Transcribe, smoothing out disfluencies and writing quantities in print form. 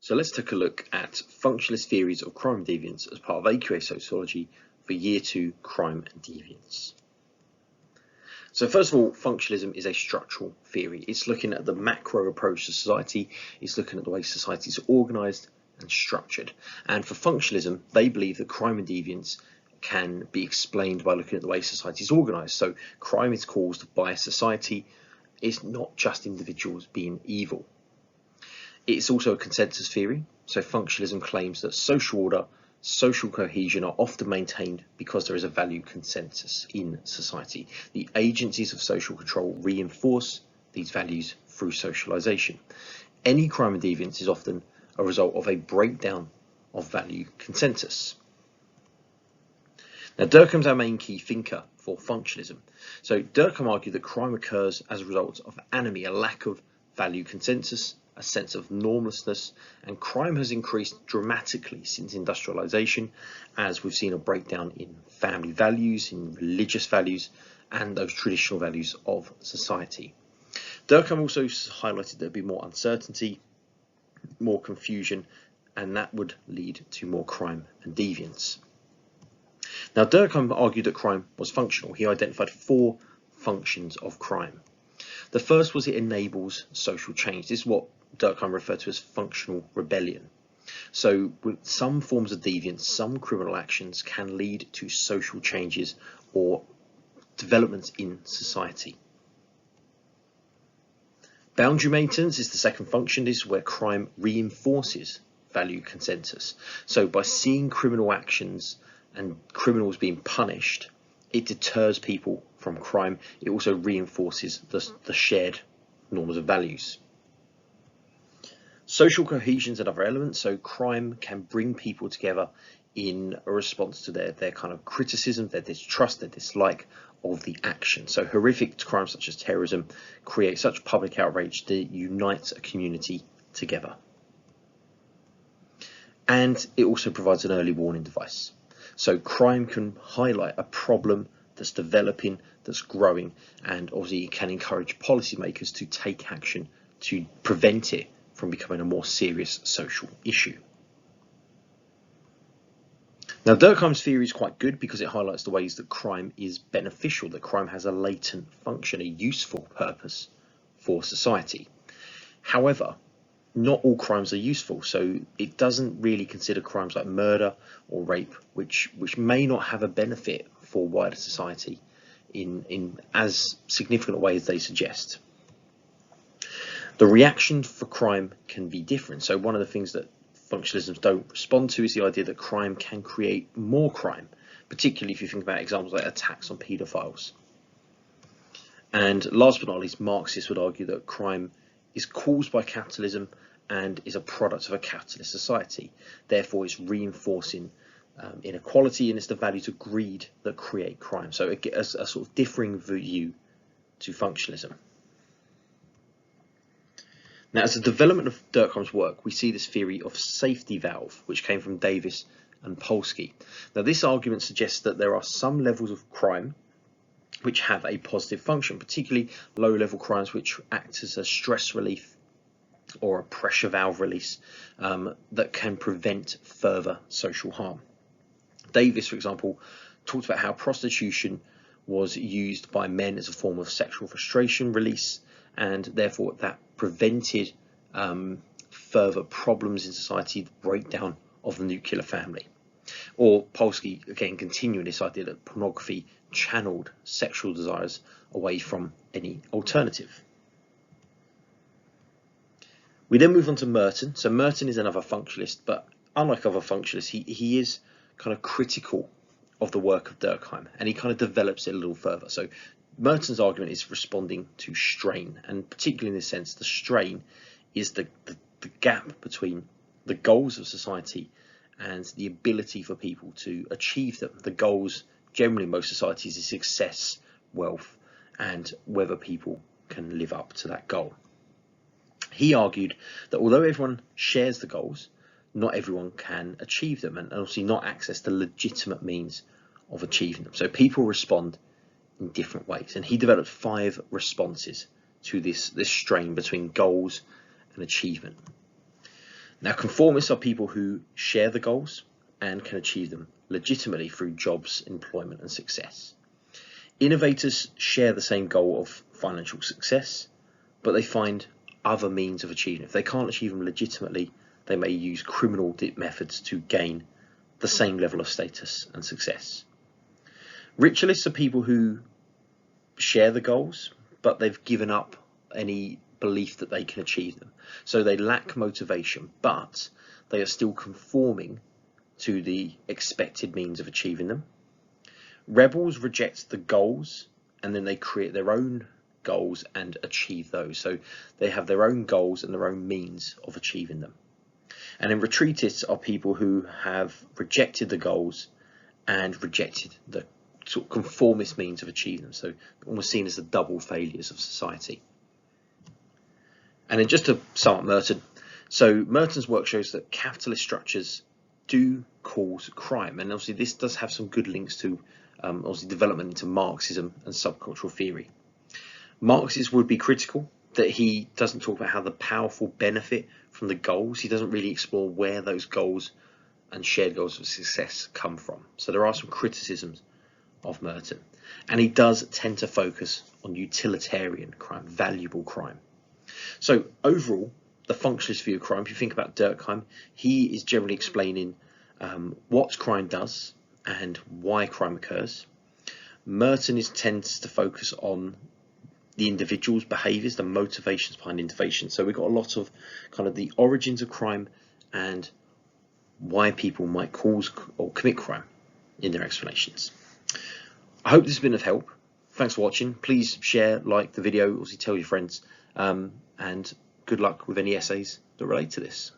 So let's take a look at functionalist theories of crime and deviance as part of AQA Sociology for Year 2 Crime and Deviance. So first of all, functionalism is a structural theory. It's looking at the macro approach to society. It's looking at the way society is organised and structured. And for functionalism, they believe that crime and deviance can be explained by looking at the way society is organised. So crime is caused by a society. It's not just individuals being evil. It's also a consensus theory. So functionalism claims that social order, social cohesion are often maintained because there is a value consensus in society. The agencies of social control reinforce these values through socialisation. Any crime and deviance is often a result of a breakdown of value consensus. Now, Durkheim's our main key thinker for functionalism. So Durkheim argued that crime occurs as a result of anomie, a lack of value consensus, a sense of normlessness, and crime has increased dramatically since industrialization, as we've seen a breakdown in family values, in religious values, and those traditional values of society. Durkheim also highlighted there'd be more uncertainty, more confusion, and that would lead to more crime and deviance. Now, Durkheim argued that crime was functional. He identified 4 functions of crime. The first was it enables social change. This is what Durkheim referred to as functional rebellion. So with some forms of deviance, some criminal actions can lead to social changes or developments in society. Boundary maintenance is the second function. This is where crime reinforces value consensus. So by seeing criminal actions and criminals being punished, it deters people from crime. It also reinforces the shared norms of values. Social cohesion is another element. So crime can bring people together in a response to their kind of criticism, their distrust, their dislike of the action. So horrific crimes such as terrorism create such public outrage that it unites a community together. And it also provides an early warning device. So crime can highlight a problem that's developing, that's growing, and obviously it can encourage policymakers to take action to prevent it from becoming a more serious social issue. Now, Durkheim's theory is quite good because it highlights the ways that crime is beneficial, that crime has a latent function, a useful purpose for society. However, not all crimes are useful, so it doesn't really consider crimes like murder or rape, which may not have a benefit for wider society in as significant a way as they suggest. The reaction for crime can be different. So one of the things that functionalisms don't respond to is the idea that crime can create more crime, particularly if you think about examples like attacks on paedophiles. And last but not least, Marxists would argue that crime is caused by capitalism and is a product of a capitalist society. Therefore, it's reinforcing inequality, and it's the values of greed that create crime. So it gets a sort of differing view to functionalism. Now, as a development of Durkheim's work, we see this theory of safety valve, which came from Davis and Polsky. Now, this argument suggests that there are some levels of crime which have a positive function, particularly low-level crimes which act as a stress relief or a pressure valve release that can prevent further social harm. Davis, for example, talked about how prostitution was used by men as a form of sexual frustration release, and therefore that prevented further problems in society, the breakdown of the nuclear family. Or Polsky, again, continuing this idea that pornography channeled sexual desires away from any alternative. We then move on to Merton. So Merton is another functionalist, but unlike other functionalists, he is kind of critical of the work of Durkheim, and he kind of develops it a little further. So Merton's argument is responding to strain, and particularly in this sense, the strain is the gap between the goals of society and the ability for people to achieve them. The goals generally in most societies is success, wealth, and whether people can live up to that goal. He argued that although everyone shares the goals, not everyone can achieve them, and obviously not access the legitimate means of achieving them. So people respond in different ways, and he developed 5 responses to this strain between goals and achievement. Now, conformists are people who share the goals and can achieve them legitimately through jobs, employment, and success. Innovators share the same goal of financial success, but they find other means of achieving it. If they can't achieve them legitimately, they may use criminal methods to gain the same level of status and success. Ritualists are people who share the goals, but they've given up any belief that they can achieve them. So they lack motivation, but they are still conforming to the expected means of achieving them. Rebels reject the goals and then they create their own goals and achieve those. So they have their own goals and their own means of achieving them. And then retreatists are people who have rejected the goals and rejected the sort of conformist means of achieving them. So almost seen as the double failures of society. And then just to sum up Merton, so Merton's work shows that capitalist structures do cause crime, and obviously this does have some good links to obviously development into Marxism and subcultural theory. Marxists would be critical that he doesn't talk about how the powerful benefit from the goals. He doesn't really explore where those goals and shared goals of success come from. So there are some criticisms of Merton, and he does tend to focus on utilitarian crime, valuable crime. So overall, the functionalist view of crime, if you think about Durkheim, he is generally explaining what crime does and why crime occurs. Merton tends to focus on the individual's behaviours, the motivations behind intervention. So we've got a lot of kind of the origins of crime and why people might cause or commit crime in their explanations. I hope this has been of help. Thanks for watching. Please share, like the video, also tell your friends, and good luck with any essays that relate to this.